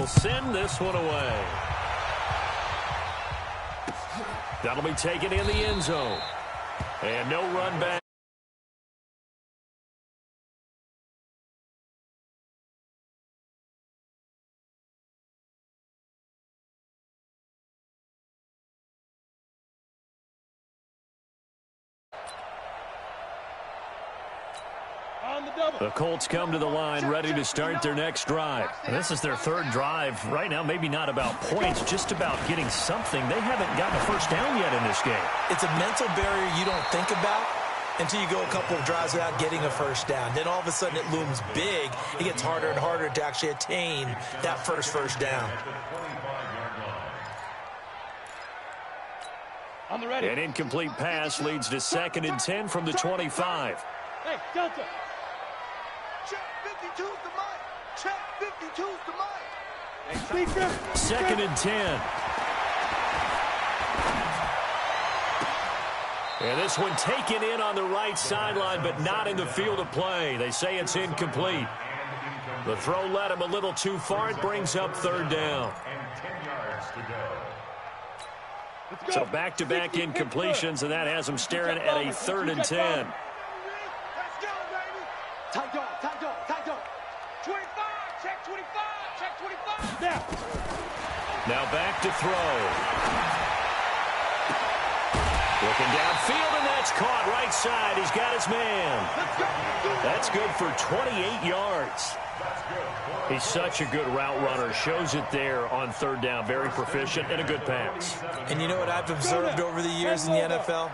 will send this one away. That'll be taken in the end zone. And no run back. The Colts come to the line ready to start their next drive. This is their third drive. Right now, maybe not about points, just about getting something. They haven't gotten a first down yet in this game. It's a mental barrier you don't think about until you go a couple of drives without getting a first down. Then all of a sudden it looms big. It gets harder and harder to actually attain that first down. An incomplete pass leads to 2nd and 10 from the 25. Hey, Delta. Check 52's the mic. Check 52's the mic. 2nd and 10. And this one taken in on the right sideline, but not in the field of play. They say it's incomplete. The throw led him a little too far. It brings up 3rd down. So back-to-back incompletions, and that has them staring at a 3rd and 10. Tight dog, tight dog, tight dog. 25, check 25, check 25. Now back to throw. Looking downfield, and that's caught right side. He's got his man. That's good for 28 yards. He's such a good route runner. Shows it there on 3rd down. Very proficient and a good pass. And you know what I've observed over the years in the NFL?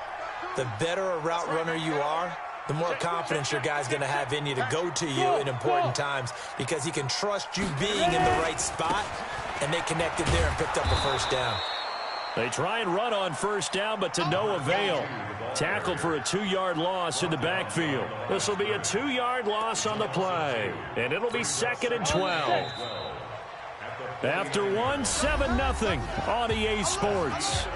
The better a route runner you are, the more confidence your guy's going to have in you to go to you in important times because he can trust you being in the right spot, and they connected there and picked up the first down. They try and run on 1st down, but to no avail. Tackled for a 2-yard loss in the backfield. This will be a 2-yard loss on the play, and it'll be 2nd and 12. After 1, 7-0 on EA Sports.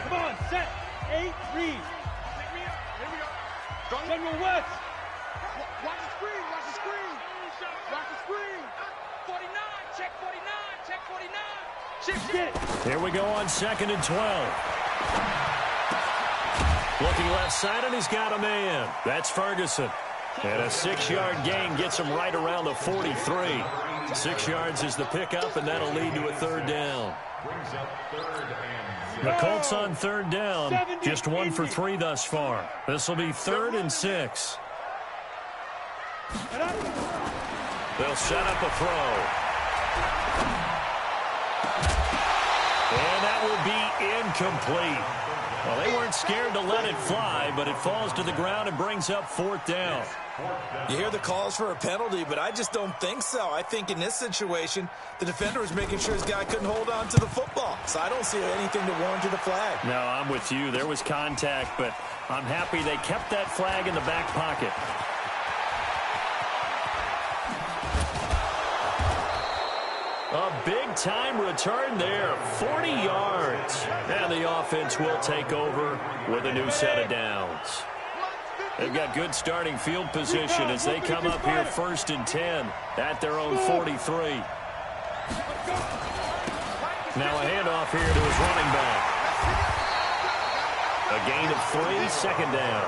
Come on, set. 8 read. General West. Watch the screen, watch the screen. Watch the screen. 49, check 49, check 49. Shift. Here we go on 2nd and 12. Looking left side, and he's got a man. That's Ferguson. And a 6-yard gain gets him right around the 43. 6 yards is the pickup, and that'll lead to a 3rd down. The Colts on 3rd down, just 1 for 3 thus far. This will be 3rd and 6. They'll set up a throw. And that will be incomplete. Well, they weren't scared to let it fly, but it falls to the ground and brings up 4th down. You hear the calls for a penalty, but I just don't think so. I think in this situation, the defender was making sure his guy couldn't hold on to the football. So I don't see anything to warrant the flag. No, I'm with you. There was contact, but I'm happy they kept that flag in the back pocket. A big-time return there, 40 yards. And the offense will take over with a new set of downs. They've got good starting field position as they come up here 1st and 10 at their own 43. Now a handoff here to his running back. A gain of 3, 2nd down.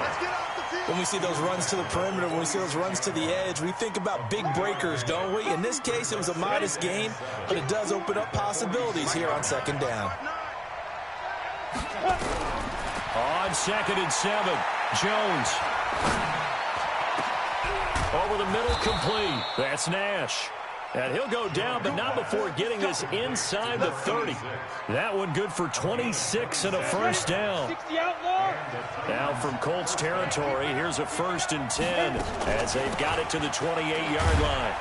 When we see those runs to the perimeter, when we see those runs to the edge, we think about big breakers, don't we? In this case, it was a modest gain, but it does open up possibilities here on 2nd down. On 2nd and 7, Jones. Over the middle, complete. That's Nash. And he'll go down, but not before getting this inside the 30. That one good for 26 and a 1st down. Now from Colts territory, here's a 1st and 10 as they've got it to the 28-yard line.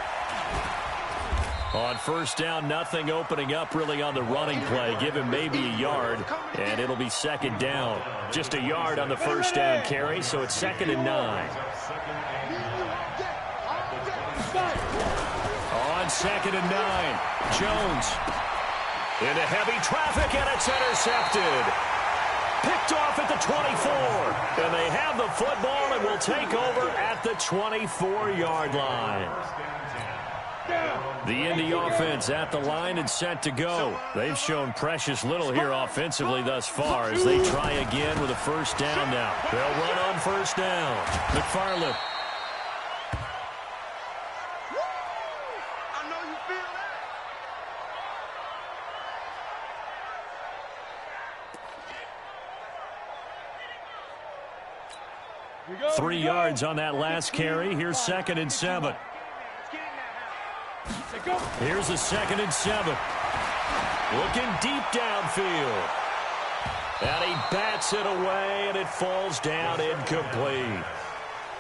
On 1st down, nothing opening up really on the running play. Give him maybe a yard, and it'll be 2nd down. Just a yard on the 1st down carry, so it's 2nd and 9. On 2nd and 9, Jones into heavy traffic, and it's intercepted. Picked off at the 24. And they have the football and will take over at the 24-yard line. The Indy offense at the line and set to go. They've shown precious little here offensively thus far as they try again with a first down now. They'll run on first down. McFarland. I know you feel that. 3 yards on that last carry. Here's 2nd and 7. Here's a 2nd and 7. Looking deep downfield. And he bats it away, and it falls down incomplete.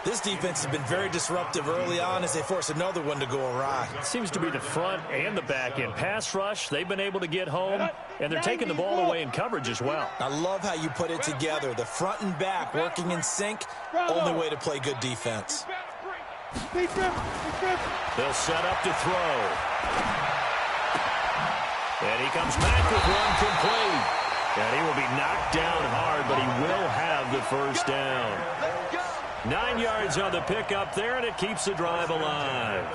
This defense has been very disruptive early on as they force another one to go awry. It seems to be the front and the back end. Pass rush, they've been able to get home, and they're taking the ball away in coverage as well. I love how you put it together. The front and back working in sync, only way to play good defense. They'll set up to throw. And he comes back with one complete. And he will be knocked down hard, but he will have the first down. 9 yards on the pickup there, and it keeps the drive alive.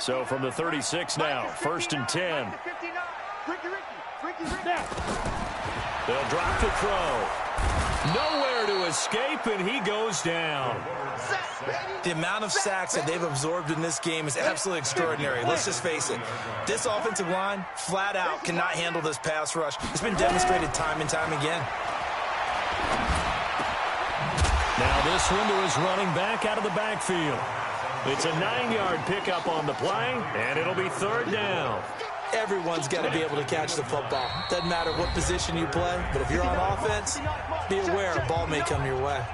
So from the 36 now, 1st and 10. They'll drop the throw. Nowhere to escape, and he goes down. The amount of sacks that they've absorbed in this game is absolutely extraordinary. Let's just face it. This offensive line, flat out, cannot handle this pass rush. It's been demonstrated time and time again. Now this one to his running back out of the backfield. It's a 9-yard pickup on the play, and it'll be 3rd down. Everyone's got to be able to catch the football. Doesn't matter what position you play, but if you're on offense, be aware a ball may come your way.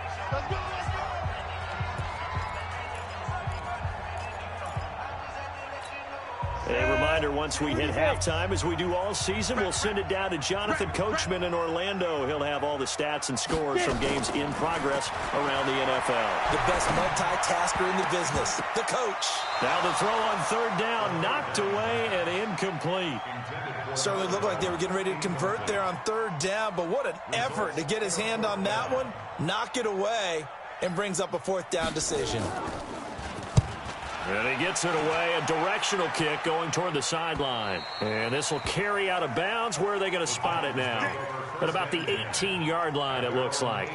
A reminder, once we hit halftime, as we do all season, we'll send it down to Jonathan Coachman in Orlando. He'll have all the stats and scores from games in progress around the NFL. The best multitasker in the business, the coach. Now the throw on 3rd down, knocked away and incomplete. Certainly looked like they were getting ready to convert there on 3rd down, but what an effort to get his hand on that one, knock it away, and brings up a 4th down decision. And he gets it away, a directional kick going toward the sideline. And this will carry out of bounds. Where are they going to spot it now? At about the 18-yard line, it looks like.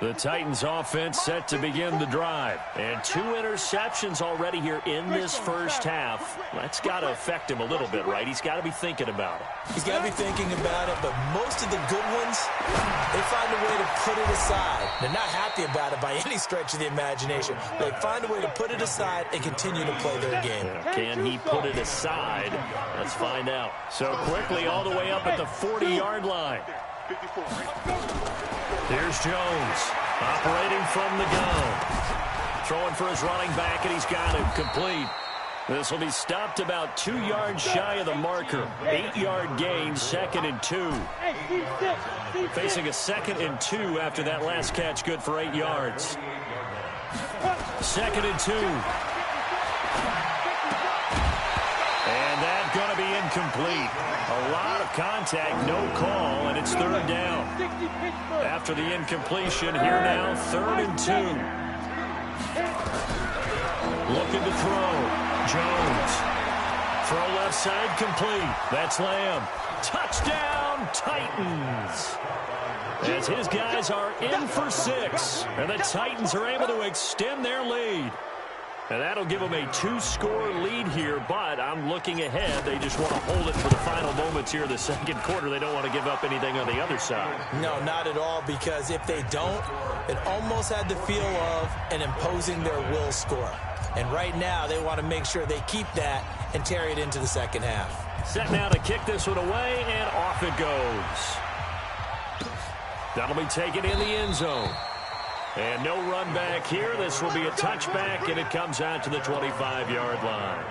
The Titans offense set to begin the drive. And 2 interceptions already here in this first half. That's got to affect him a little bit, right? He's got to be thinking about it. He's got to be thinking about it, but most of the good ones, they find a way to put it aside. They're not happy about it by any stretch of the imagination. They find a way to put it aside and continue to play their game. Yeah, can he put it aside? Let's find out. So quickly all the way up at the 40-yard line. Here's Jones, operating from the gun. Throwing for his running back, and he's got it complete. This will be stopped about 2 yards shy of the marker. 8-yard gain, 2nd and 2. Facing a 2nd and 2 after that last catch, good for 8 yards. 2nd and 2. And that's going to be incomplete. A lot of contact, no call, and it's 3rd down. After the incompletion, here now, 3rd and 2. Looking to throw. Jones. Throw left side complete. That's Lamb. Touchdown, Titans. As his guys are in for 6. And the Titans are able to extend their lead. And that'll give them a 2-score lead here, but I'm looking ahead. They just want to hold it for the final moments here of the 2nd quarter. They don't want to give up anything on the other side. No, not at all, because if they don't, it almost had the feel of an imposing their will score. And right now, they want to make sure they keep that and carry it into the 2nd half. Set now to kick this one away, and off it goes. That'll be taken in the end zone. And no run back here. This will be a touchback, and it comes out to the 25-yard line.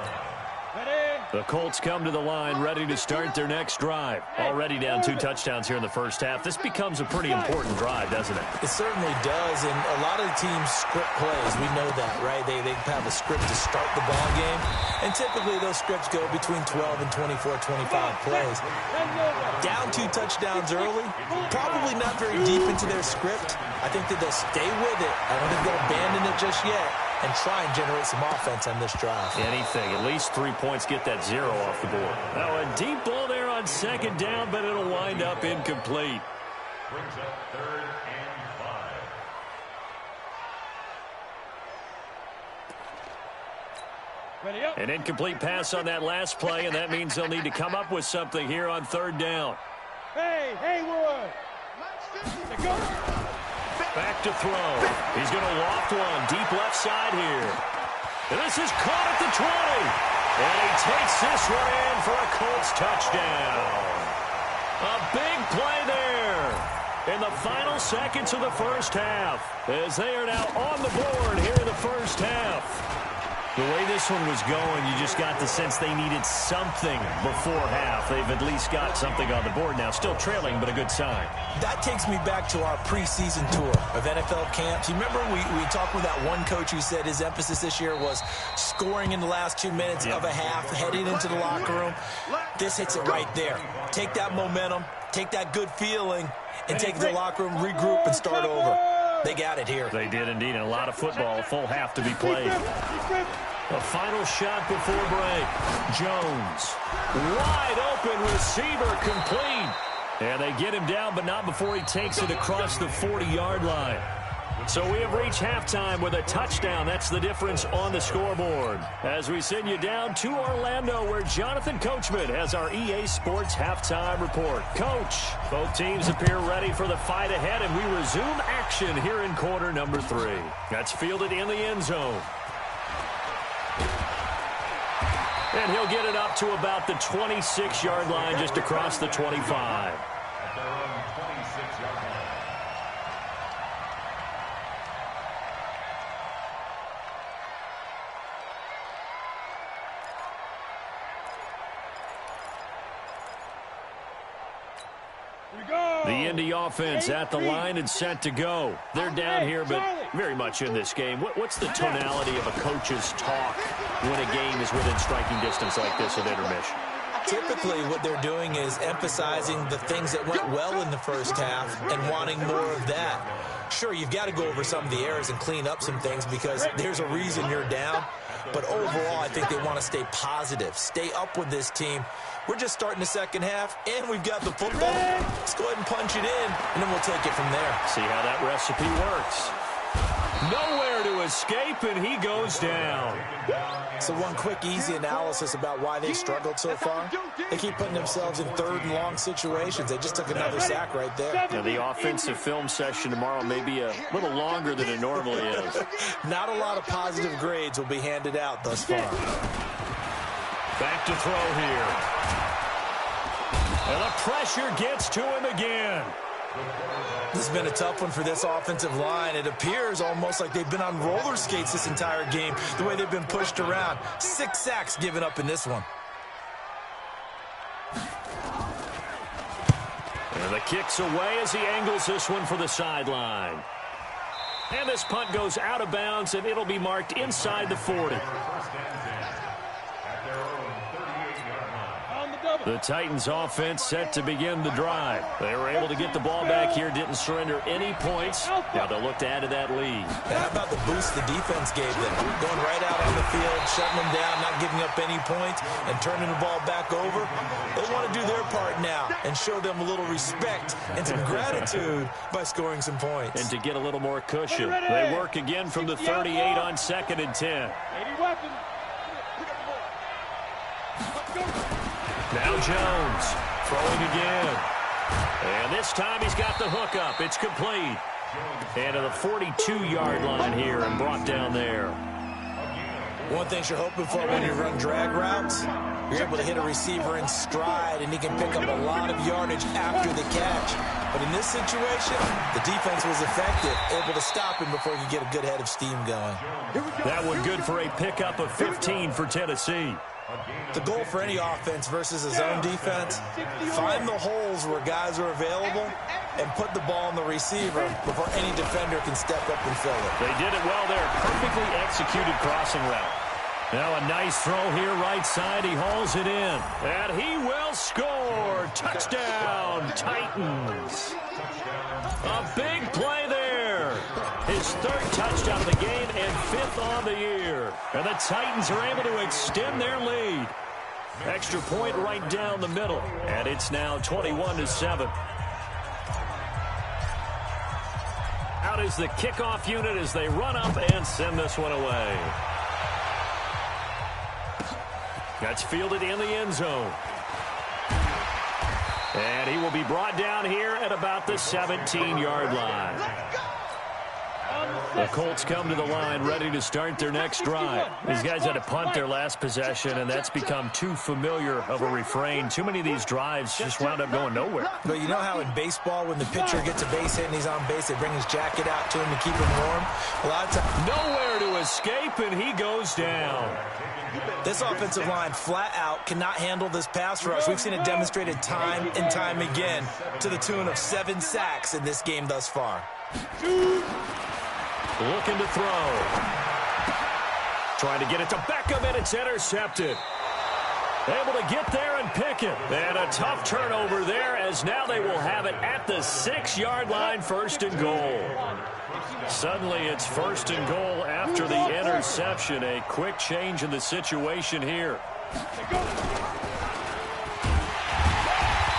The Colts come to the line ready to start their next drive. Already down 2 touchdowns here in the first half. This becomes a pretty important drive, doesn't it? It certainly does, and a lot of the teams script plays. We know that, right? They have a script to start the ball game, and typically those scripts go between 12 and 24, 25 plays. Down 2 touchdowns early, probably not very deep into their script. I think that they'll stay with it. I don't think they'll abandon it just yet and try and generate some offense on this drive. Anything. At least 3 points, get that 0 off the board. Now a deep ball there on second down, but it'll wind up incomplete. Brings up 3rd and 5. Ready up. An incomplete pass on that last play, and that means they'll need to come up with something here on 3rd down. Hey, Haywood. Go. Back to throw. He's going to loft one deep left side here. And this is caught at the 20. And he takes this one in for a Colts touchdown. A big play there in the final seconds of the first half, as they are now on the board here in the first half. The way this one was going, you just got the sense they needed something before half. They've at least got something on the board now. Still trailing, but a good sign. That takes me back to our preseason tour of NFL camps. You remember we talked with that one coach who said his emphasis this year was scoring in the last 2 minutes of a half, heading into the locker room. This hits it right there. Take that momentum, take that good feeling, and take it to the locker room, regroup, and start over. They got it here. They did indeed, and a lot of football, a full half to be played. A final shot before break. Jones, wide open receiver, complete. And they get him down, but not before he takes it across the 40-yard line. So we have reached halftime with a touchdown. That's the difference on the scoreboard. As we send you down to Orlando, where Jonathan Coachman has our EA Sports halftime report. Coach, both teams appear ready for the fight ahead, and we resume action here in quarter number 3. That's fielded in the end zone. And he'll get it up to about the 26-yard line, just across the 25. At their own 26-yard line. The Indy offense at the line and set to go. They're down here, but very much in this game. What's the tonality of a coach's talk when a game is within striking distance like this at intermission? Typically, what they're doing is emphasizing the things that went well in the first half and wanting more of that. Sure, you've got to go over some of the errors and clean up some things because there's a reason you're down. But overall, I think they want to stay positive, stay up with this team. We're just starting the second half, and we've got the football. Let's go ahead and punch it in, and then we'll take it from there. See how that recipe works. Nowhere to escape, and he goes down. So one quick, easy analysis about why they struggled so far. They keep putting themselves in 3rd and long situations. They just took another sack right there. Now, the offensive film session tomorrow may be a little longer than it normally is. Not a lot of positive grades will be handed out thus far. Back to throw here. And the pressure gets to him again. This has been a tough one for this offensive line. It appears almost like they've been on roller skates this entire game, the way they've been pushed around. 6 sacks given up in this one. And the kick's away as he angles this one for the sideline. And this punt goes out of bounds, and it'll be marked inside the 40. The Titans offense set to begin the drive. They were able to get the ball back here, didn't surrender any points. Now they'll look to add to that lead. And how about the boost the defense gave them? Going right out on the field, shutting them down, not giving up any points, and turning the ball back over. They want to do their part now and show them a little respect and some gratitude by scoring some points. And to get a little more cushion, they work again from the 38 on 2nd and 10. Now Jones throwing again. And this time he's got the hook up. It's complete. And to the 42-yard line here and brought down there. One thing you're hoping for when you run drag routes, you're able to hit a receiver in stride, and he can pick up a lot of yardage after the catch. But in this situation, the defense was effective, able to stop him before he could get a good head of steam going. That one good for a pickup of 15 for Tennessee. The goal for any offense versus a zone defense, find the holes where guys are available and put the ball on the receiver before any defender can step up and fill it. They did it well there. Perfectly executed crossing route. Now a nice throw here right side. He hauls it in. And he will score. Touchdown, Titans. A big play there. His third touchdown of the game and fifth on the year. And the Titans are able to extend their lead. Extra point right down the middle. And it's now 21-7. Out is the kickoff unit as they run up and send this one away. That's fielded in the end zone. And he will be brought down here at about the 17-yard line. The Colts come to the line ready to start their next drive. These guys had to punt their last possession, and that's become too familiar of a refrain. Too many of these drives just wound up going nowhere. But you know how in baseball, when the pitcher gets a base hit and he's on base, they bring his jacket out to him to keep him warm? A lot of times, nowhere to escape, and he goes down. This offensive line flat out cannot handle this pass rush. We've seen it demonstrated time and time again to the tune of 7 sacks in this game thus far. Looking to throw. Trying to get it to Beckham, and it's intercepted. Able to get there and pick it. And a tough turnover there, as now they will have it at the 6-yard line, first and goal. Suddenly it's first and goal after the interception. A quick change in the situation here.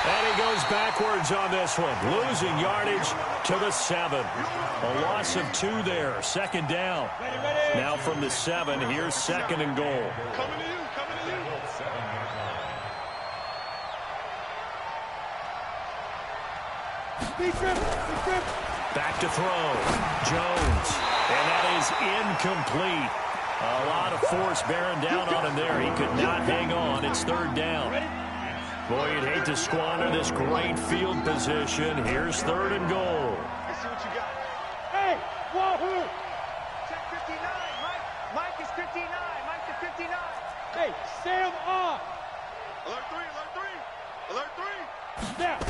And he goes backwards on this one, losing yardage to the 7. A loss of 2 there, second down. Now from the 7, here's second and goal. Coming to you. Back to throw. Jones. And that is incomplete. A lot of force bearing down on him there. He could not hang on. It's third down. Boy, you'd hate to squander this great field position. Here's third and goal. Let's see what you got. Hey, wahoo! Check 59, Mike. Mike is 59. Mike to 59. Hey, Sam off. Alert 3, alert 3. Alert 3. Snap.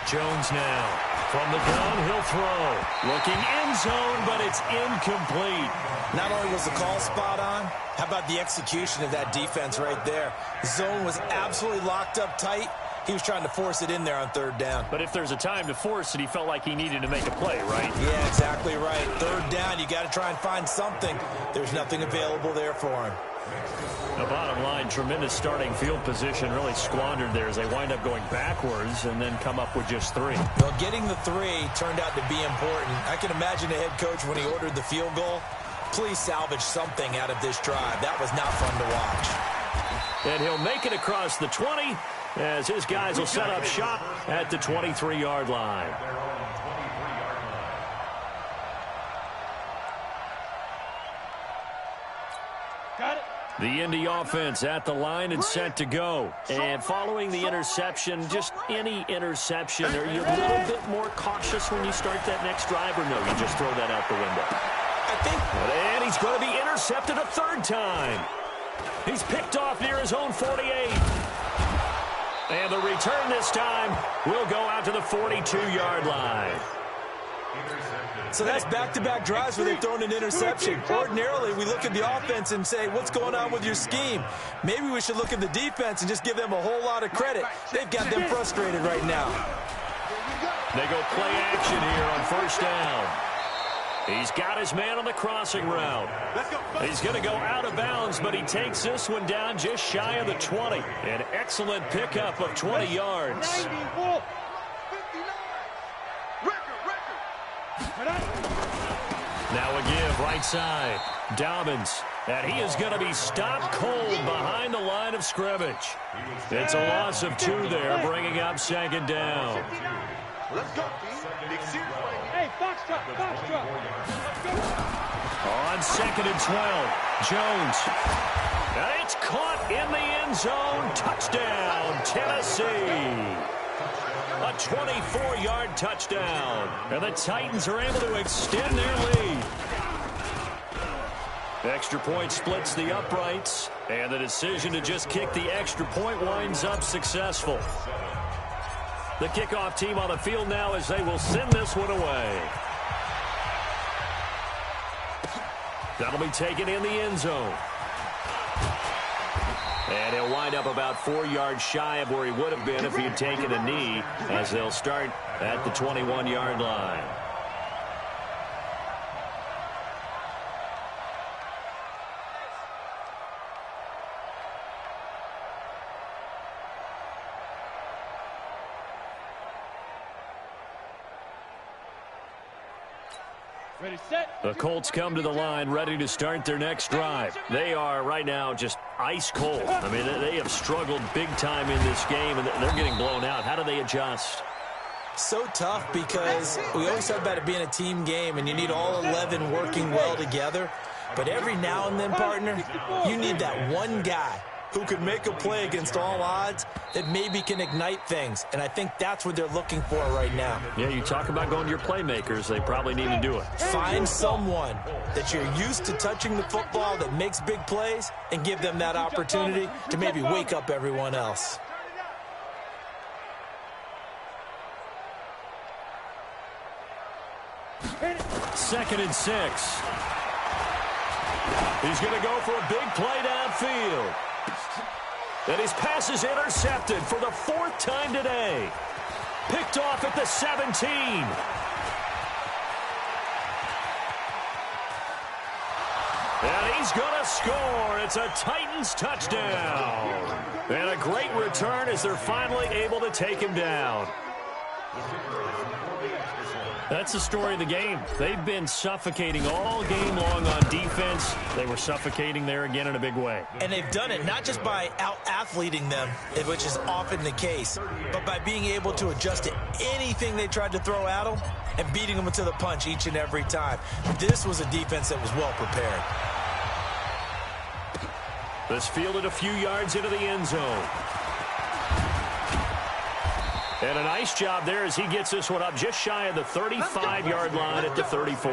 Jones now. From the gun, he'll throw. Looking end zone, but it's incomplete. Not only was the call spot on, how about the execution of that defense right there? Zone was absolutely locked up tight. He was trying to force it in there on third down. But if there's a time to force it, he felt like he needed to make a play, right? Yeah, exactly right. Third down, you got to try and find something. There's nothing available there for him. The bottom line, tremendous starting field position, really squandered there as they wind up going backwards and then come up with just 3. Well, getting the 3 turned out to be important. I can imagine the head coach when he ordered the field goal. Please salvage something out of this drive. That was not fun to watch. And he'll make it across the 20 as his guys will set up shop at the 23-yard line. Got it. The Indy offense at the line and set to go. And following the interception, just any interception, are you a little bit more cautious when you start that next drive, or no, you just throw that out the window? I think. And he's going to be intercepted a third time. He's picked off near his own 48. And the return this time will go out to the 42-yard line. So that's back-to-back drives where they've thrown an interception. Ordinarily, we look at the offense and say, what's going on with your scheme? Maybe we should look at the defense and just give them a whole lot of credit. They've got them frustrated right now. They go play action here on first down. He's got his man on the crossing route. He's going to go out of bounds, but he takes this one down just shy of the 20. An excellent pickup of 20 yards. Now a give right side. Dobbins. And he is going to be stopped cold behind the line of scrimmage. It's a loss of 2 there, bringing up second down. Let's go, hey, foxtrot. On second and 12, Jones. And it's caught in the end zone. Touchdown, Tennessee. A 24-yard touchdown. And the Titans are able to extend their lead. Extra point splits the uprights. And the decision to just kick the extra point winds up successful. The kickoff team on the field now as they will send this one away. That'll be taken in the end zone. And he'll wind up about 4 yards shy of where he would have been if he had taken a knee, as they'll start at the 21-yard line. Ready, set. The Colts come to the line ready to start their next drive. They are right now just ice cold. I mean, they have struggled big time in this game, and they're getting blown out. How do they adjust? So tough because we always talk about it being a team game, and you need all 11 working well together. But every now and then, partner, you need that one guy who can make a play against all odds that maybe can ignite things. And I think that's what they're looking for right now. Yeah, you talk about going to your playmakers. They probably need to do it. Find someone that you're used to touching the football that makes big plays and give them that opportunity to maybe wake up everyone else. Second and 6. He's going to go for a big play downfield. And his pass is intercepted for the 4th time today. Picked off at the 17. And he's going to score. It's a Titans touchdown. And a great return as they're finally able to take him down. That's the story of the game. They've been suffocating all game long on defense. They were suffocating there again in a big way. And they've done it not just by out-athleting them, which is often the case, but by being able to adjust to anything they tried to throw at them and beating them to the punch each and every time. This was a defense that was well prepared. This fielded a few yards into the end zone. And a nice job there as he gets this one up just shy of the 35-yard line at the 34.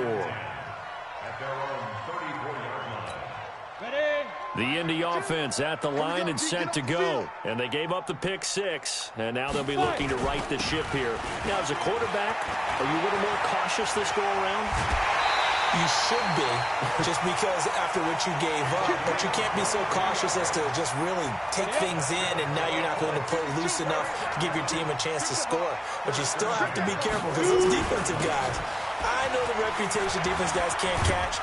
The Indy offense at the line and set to go. And they gave up the pick 6, and now they'll be looking to right the ship here. Now, as a quarterback, are you a little more cautious this go-around? You should be, just because after what you gave up. But you can't be so cautious as to just really take things in, and now you're not going to play loose enough to give your team a chance to score. But you still have to be careful because those defensive guys, I know the reputation defense guys can't catch.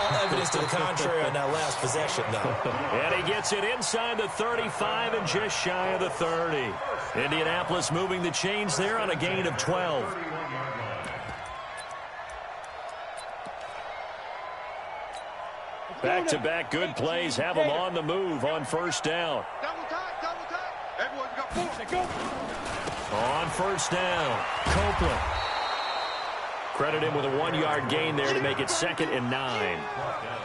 All evidence to the contrary on that last possession, though. And he gets it inside the 35 and just shy of the 30. Indianapolis moving the chains there on a gain of 12. Back-to-back good plays have them on the move on first down. Double time. Everyone's got 4. On first down, Copeland. Credit him with a 1-yard gain there to make it 2nd and 9.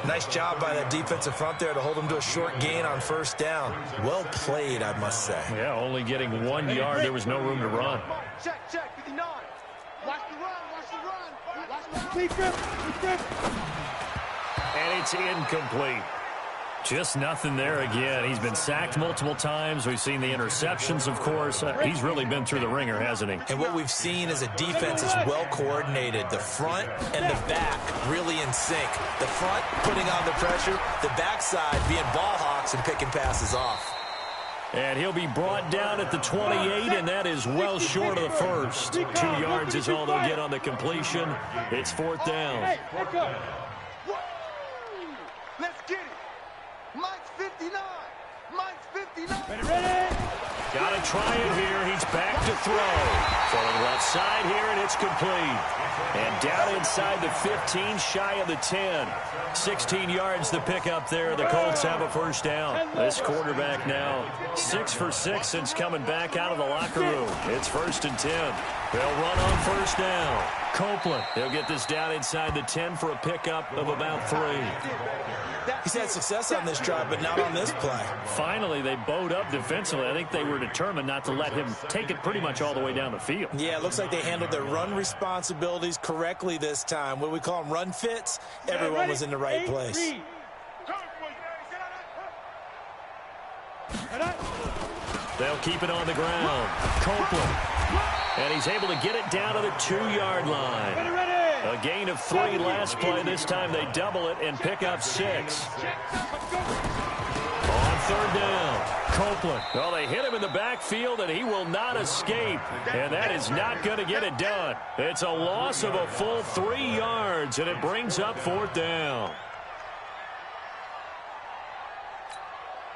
Nice job by that defensive front there to hold him to a short gain on first down. Well played, I must say. Yeah, only getting 1 yard. There was no room to run. Check, 59. Watch the run. Watch the complete grip. And it's incomplete. Just nothing there again. He's been sacked multiple times. We've seen the interceptions, of course. He's really been through the ringer, hasn't he? And what we've seen is a defense is well coordinated. The front and the back really in sync. The front putting on the pressure. The backside being ball hawks and picking passes off. And he'll be brought down at the 28, and that is well short of the first. 2 yards is all they'll get on the completion. It's 4th down. Hey, back up. Let's get it. Mike's 59. Ready. Got to try it here. He's back to throw. Throwing left side here, and it's complete. And down inside the 15, shy of the 10. 16 yards to pick up there. The Colts have a first down. This quarterback now 6 for 6 since coming back out of the locker room. It's 1st and 10. They'll run on first down. Copeland, he'll get this down inside the 10 for a pickup of about 3. He's had success on this drive, but not on this play. Finally, they bowed up defensively. I think they were determined not to let him take it pretty much all the way down the field. Yeah, it looks like they handled their run responsibilities correctly this time. What we call them run fits, everyone was in the right place. They'll keep it on the ground. Copeland. And he's able to get it down to the 2-yard line. A gain of 3 last play. This time they double it and pick up 6. On 3rd down, Copeland. Well, they hit him in the backfield, and he will not escape. And that is not going to get it done. It's a loss of a full 3 yards, and it brings up 4th down.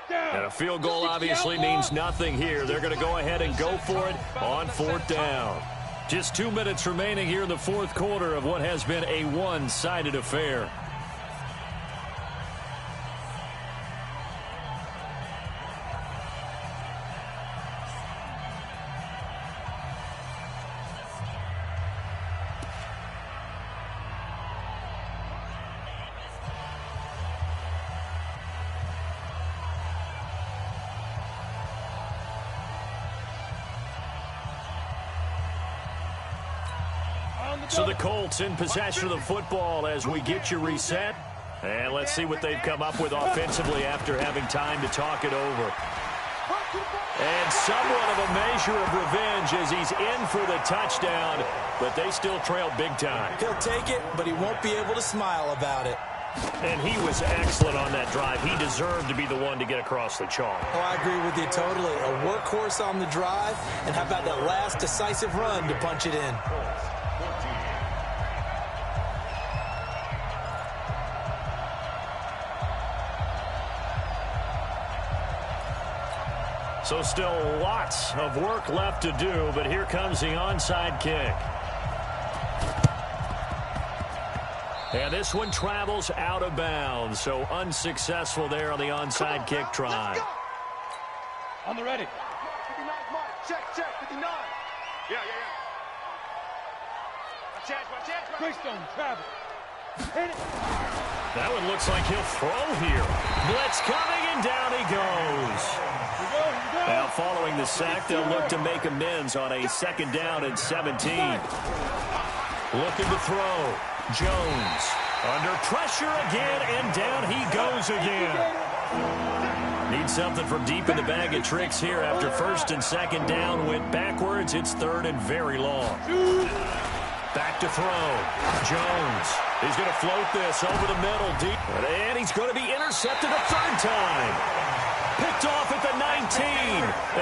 And a field goal obviously means nothing here. They're going to go ahead and go for it on 4th down. Just 2 minutes remaining here in the 4th quarter of what has been a one-sided affair. So the Colts in possession of the football as we get you reset. And let's see what they've come up with offensively after having time to talk it over. And somewhat of a measure of revenge as he's in for the touchdown, but they still trail big time. He'll take it, but he won't be able to smile about it. And he was excellent on that drive. He deserved to be the one to get across the chalk. Oh, I agree with you totally. A workhorse on the drive, and how about that last decisive run to punch it in? So still lots of work left to do, but here comes the onside kick. And this one travels out of bounds, so unsuccessful there on the onside kick try. On the ready. 59, mark. Check, 59. Yeah. My chance. Quickstone, travel. Hit it. That one looks like he'll throw here. Blitz coming, and down he goes. Now, following the sack, they'll look to make amends on a 2nd down and 17. Looking to throw. Jones under pressure again, and down he goes again. Need something from deep in the bag of tricks here after 1st and 2nd down. Went backwards. It's 3rd and very long. Back to throw. Jones. He's going to float this over the middle deep. And he's going to be intercepted a 3rd time. Picked off at the 19.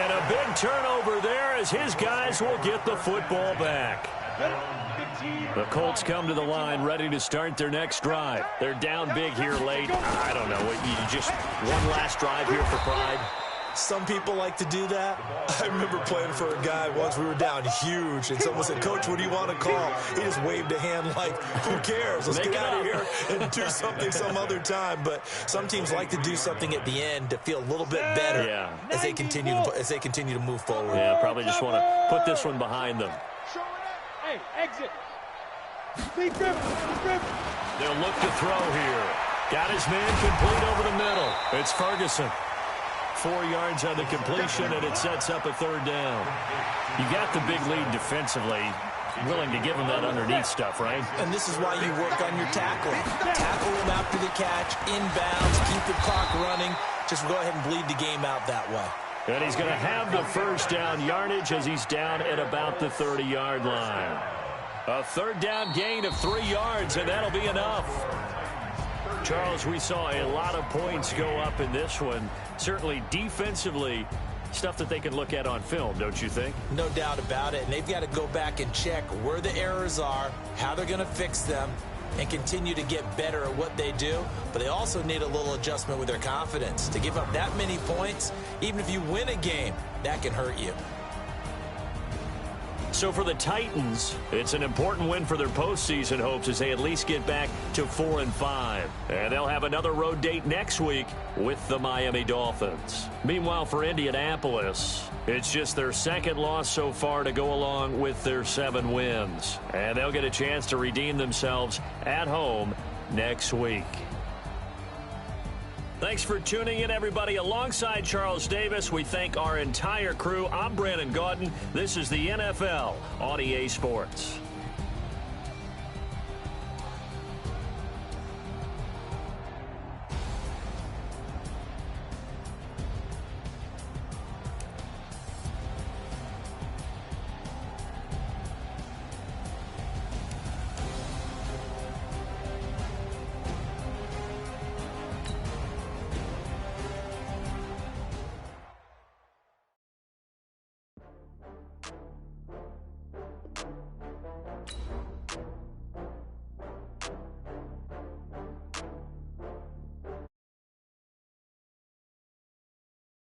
And a big turnover there as his guys will get the football back. The Colts come to the line ready to start their next drive. They're down big here late. I don't know. You just one last drive here for pride. Some people like to do that. I remember playing for a guy once. We were down huge, and someone said, "Coach, what do you want to call?" He just waved a hand like, "Who cares? Let's get out of here and do something some other time." But some teams like to do something at the end to feel a little bit better as they continue to move forward. Yeah, probably just want to put this one behind them. Hey, exit. Speed grip. They'll look to throw here. Got his man complete over the middle. It's Ferguson. 4 yards on the completion, and it sets up a 3rd down. You got the big lead defensively. Willing to give him that underneath stuff, right? And this is why you work on your tackling. Tackle him after the catch, inbounds, keep the clock running. Just go ahead and bleed the game out that way. And he's going to have the 1st down yardage as he's down at about the 30-yard line. A 3rd down gain of 3 yards, and that'll be enough. Charles, we saw a lot of points go up in this one. Certainly defensively, stuff that they can look at on film, don't you think? No doubt about it. And they've got to go back and check where the errors are, how they're going to fix them, and continue to get better at what they do. But they also need a little adjustment with their confidence. To give up that many points, even if you win a game, that can hurt you. So for the Titans, it's an important win for their postseason hopes as they at least get back to 4-5. And they'll have another road date next week with the Miami Dolphins. Meanwhile, for Indianapolis, it's just their 2nd loss so far to go along with their 7 wins. And they'll get a chance to redeem themselves at home next week. Thanks for tuning in, everybody. Alongside Charles Davis, we thank our entire crew. I'm Brandon Gaudin. This is the NFL on EA Sports.